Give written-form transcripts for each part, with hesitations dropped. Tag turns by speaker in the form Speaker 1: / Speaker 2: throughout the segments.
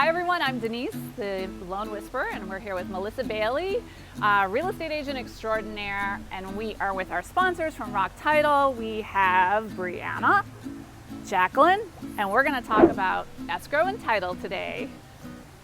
Speaker 1: Hi everyone, I'm Denise, the Loan Whisperer, and we're here with Melissa Bailey, real estate agent extraordinaire, and we are with our sponsors from Roc Title. We have Breanna, Jacqueline, and we're going to talk about escrow and title today.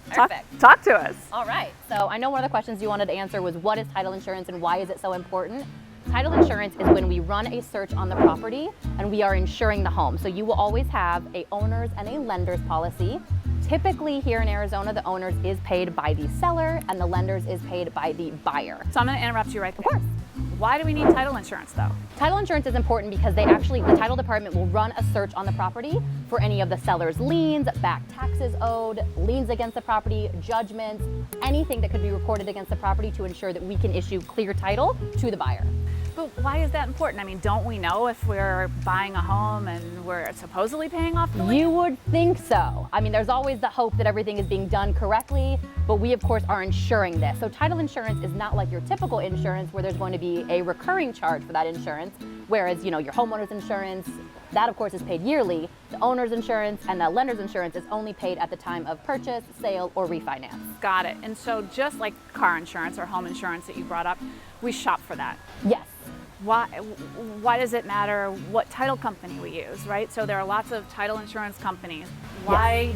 Speaker 2: Perfect.
Speaker 1: Talk to us.
Speaker 2: All right, so I know one of the questions you wanted to answer was what is title insurance and why is it so important? Title insurance is when we run a search on the property and we are insuring the home. So you will always have a owner's and a lender's policy. Typically here in Arizona, the owner's is paid by the seller and the lender's is paid by the buyer.
Speaker 1: So I'm going to interrupt you right there.
Speaker 2: Of course.
Speaker 1: Why do we need title insurance though?
Speaker 2: Title insurance is important because the title department will run a search on the property for any of the seller's liens, back taxes owed, liens against the property, judgments, anything that could be recorded against the property to ensure that we can issue clear title to the buyer.
Speaker 1: But why is that important? I mean, don't we know if we're buying a home and we're supposedly paying off the lien?
Speaker 2: You would think so. I mean, there's always the hope that everything is being done correctly, but we of course are insuring this. So title insurance is not like your typical insurance where there's going to be a recurring charge for that insurance, whereas, you know, your homeowner's insurance, that of course is paid yearly. The owner's insurance and the lender's insurance is only paid at the time of purchase, sale, or refinance.
Speaker 1: Got it. And so just like car insurance or home insurance that you brought up, we shop for that.
Speaker 2: Yes.
Speaker 1: Why does it matter what title company we use, right? So there are lots of title insurance companies. Why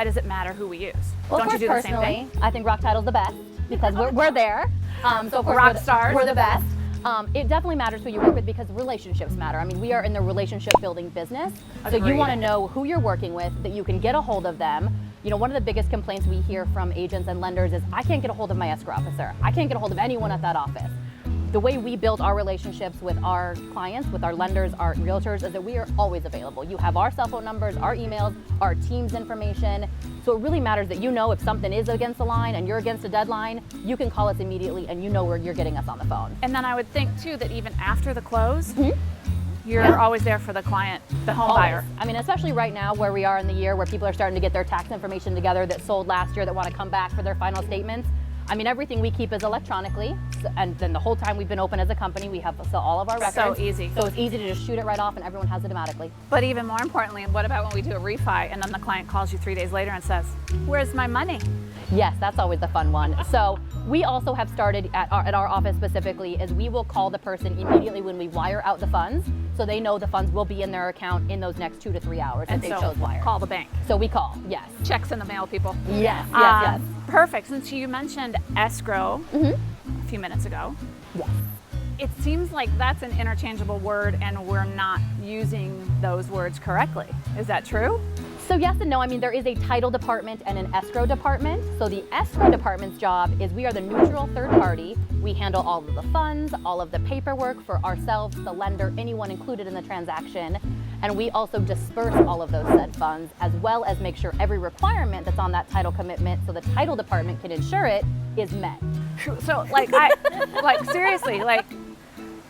Speaker 1: does it matter who we use?
Speaker 2: Well,
Speaker 1: Don't you do the same
Speaker 2: personally,
Speaker 1: thing?
Speaker 2: I think Roc Title's the best because we're there. So of course
Speaker 1: Rock stars.
Speaker 2: we're the best. It definitely matters who you work with because relationships matter. I mean, we are in the relationship building business. So you want to know who you're working with, that you can get a hold of them. You know, one of the biggest complaints we hear from agents and lenders is, I can't get a hold of my escrow officer. I can't get a hold of anyone at that office. The way we build our relationships with our clients, with our lenders, our realtors, is that we are always available. You have our cell phone numbers, our emails, our team's information. So it really matters that you know if something is against the line and you're against a deadline, you can call us immediately and you know where you're getting us on the phone.
Speaker 1: And then I would think too that even after the close, you're always there for the client, the home buyer.
Speaker 2: I mean, especially right now where we are in the year where people are starting to get their tax information together that sold last year that want to come back for their final statements. I mean, everything we keep is electronically, and then the whole time we've been open as a company, we have all of our records.
Speaker 1: So easy.
Speaker 2: So it's easy to just shoot it right off and everyone has it automatically.
Speaker 1: But even more importantly, what about when we do a refi and then the client calls you 3 days later and says, where's my money?
Speaker 2: Yes, that's always the fun one. So we also have started at our office specifically is we will call the person immediately when we wire out the funds so they know the funds will be in their account in those next 2 to 3 hours
Speaker 1: And
Speaker 2: if they
Speaker 1: so
Speaker 2: chose wire.
Speaker 1: call the bank.
Speaker 2: So we call, yes.
Speaker 1: Checks in the mail, people.
Speaker 2: Yes, yes.
Speaker 1: Perfect. Since you mentioned escrow a few minutes ago,
Speaker 2: Yes.
Speaker 1: it seems like that's an interchangeable word and we're not using those words correctly. Is that true?
Speaker 2: So yes and no. I mean, there is a title department and an escrow department. So the escrow department's job is we are the neutral third party. We handle all of the funds, all of the paperwork for ourselves, the lender, anyone included in the transaction. And we also disperse all of those said funds as well as make sure every requirement that's on that title commitment so the title department can ensure it is met.
Speaker 1: So like seriously, like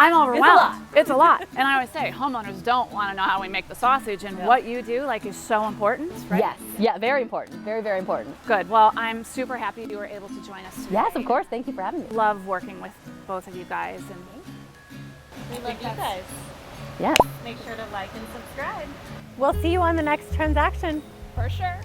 Speaker 1: I'm overwhelmed. It's a lot. And I always say homeowners don't want to know how we make the sausage, and what you do like is so important, right?
Speaker 2: Yes. Yeah, very important. Very, very important.
Speaker 1: Good. Well, I'm super happy you were able to join us today.
Speaker 2: Yes, of course. Thank you for having me.
Speaker 1: Love working with both of you guys. And
Speaker 3: We love you guys.
Speaker 2: Yes.
Speaker 3: Make sure to like and subscribe.
Speaker 4: We'll see you on the next transaction.
Speaker 1: for sure.